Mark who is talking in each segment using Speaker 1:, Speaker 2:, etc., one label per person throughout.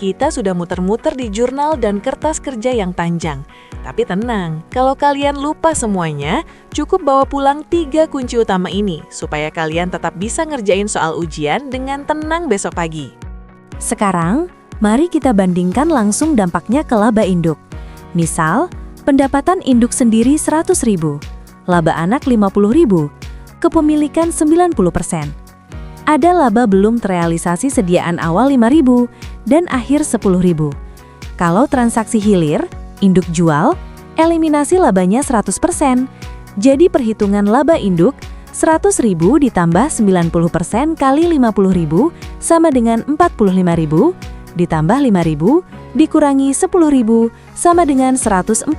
Speaker 1: kita sudah muter-muter di jurnal dan kertas kerja yang panjang. Tapi tenang, kalau kalian lupa semuanya, cukup bawa pulang 3 kunci utama ini, supaya kalian tetap bisa ngerjain soal ujian dengan tenang besok pagi.
Speaker 2: Sekarang, mari kita bandingkan langsung dampaknya ke laba induk. Misal, pendapatan induk sendiri 100.000, laba anak 50.000, kepemilikan 90%. Ada laba belum terrealisasi sediaan awal 5.000 dan akhir 10.000. Kalau transaksi hilir, induk jual, eliminasi labanya 100%. Jadi perhitungan laba induk 100.000 ditambah 90% kali 50.000 sama dengan 45.000, ditambah 5.000 dikurangi 10.000 sama dengan 140.000.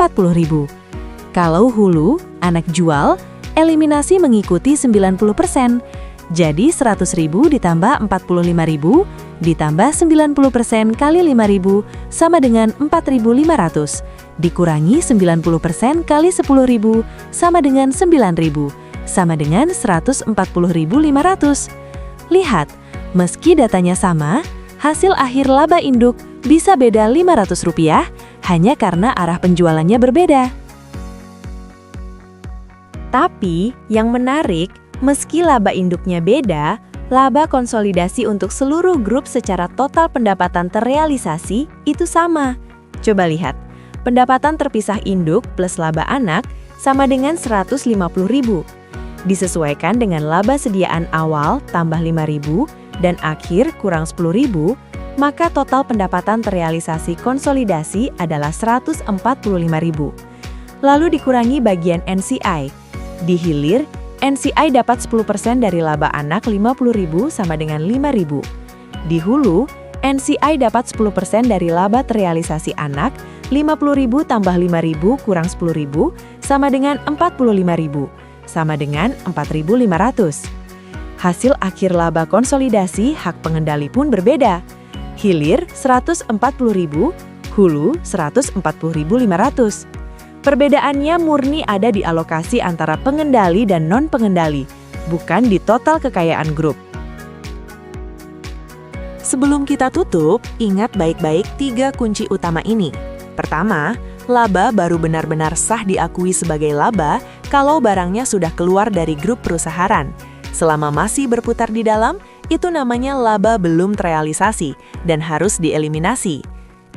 Speaker 2: Kalau hulu, anak jual, eliminasi mengikuti 90%. Jadi 100.000 ditambah 45.000 ditambah 90% kali 5.000 sama dengan 4.500 dikurangi 90% kali 10.000 sama dengan 9.000 sama dengan 140.500. Lihat, meski datanya sama, hasil akhir laba induk bisa beda Rp500 hanya karena arah penjualannya berbeda. Tapi yang menarik, meski laba induknya beda, laba konsolidasi untuk seluruh grup secara total pendapatan terrealisasi itu sama. Coba lihat, pendapatan terpisah induk plus laba anak sama dengan 150.000. Disesuaikan dengan laba sediaan awal tambah 5.000 dan akhir kurang 10.000, maka total pendapatan terrealisasi konsolidasi adalah 145.000. Lalu dikurangi bagian NCI. Di hilir, NCI dapat 10% dari laba anak 50.000 sama dengan 5.000. Di hulu, NCI dapat 10% dari laba terrealisasi anak 50.000 tambah 5.000 kurang 10.000 sama dengan 45.000, sama dengan 4.500. Hasil akhir laba konsolidasi hak pengendali pun berbeda. Hilir 140.000, hulu 140.500. Perbedaannya murni ada di alokasi antara pengendali dan non-pengendali, bukan di total kekayaan grup.
Speaker 1: Sebelum kita tutup, ingat baik-baik 3 kunci utama ini. Pertama, laba baru benar-benar sah diakui sebagai laba kalau barangnya sudah keluar dari grup perusahaan. Selama masih berputar di dalam, itu namanya laba belum terrealisasi dan harus dieliminasi.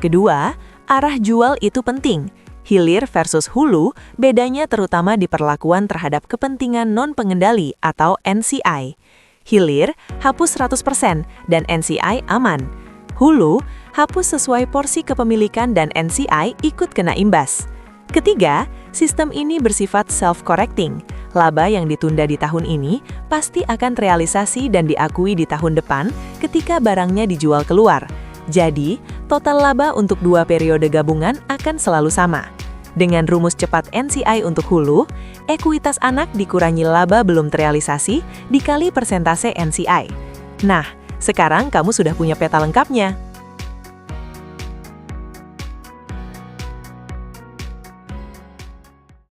Speaker 1: Kedua, arah jual itu penting. Hilir versus hulu, bedanya terutama di perlakuan terhadap kepentingan non-pengendali atau NCI. Hilir, hapus 100% dan NCI aman. Hulu, hapus sesuai porsi kepemilikan dan NCI ikut kena imbas. Ketiga, sistem ini bersifat self-correcting. Laba yang ditunda di tahun ini pasti akan terrealisasi dan diakui di tahun depan ketika barangnya dijual keluar. Jadi, total laba untuk 2 periode gabungan akan selalu sama. Dengan rumus cepat NCI untuk hulu, ekuitas anak dikurangi laba belum terrealisasi dikali persentase NCI. Nah, sekarang kamu sudah punya peta lengkapnya.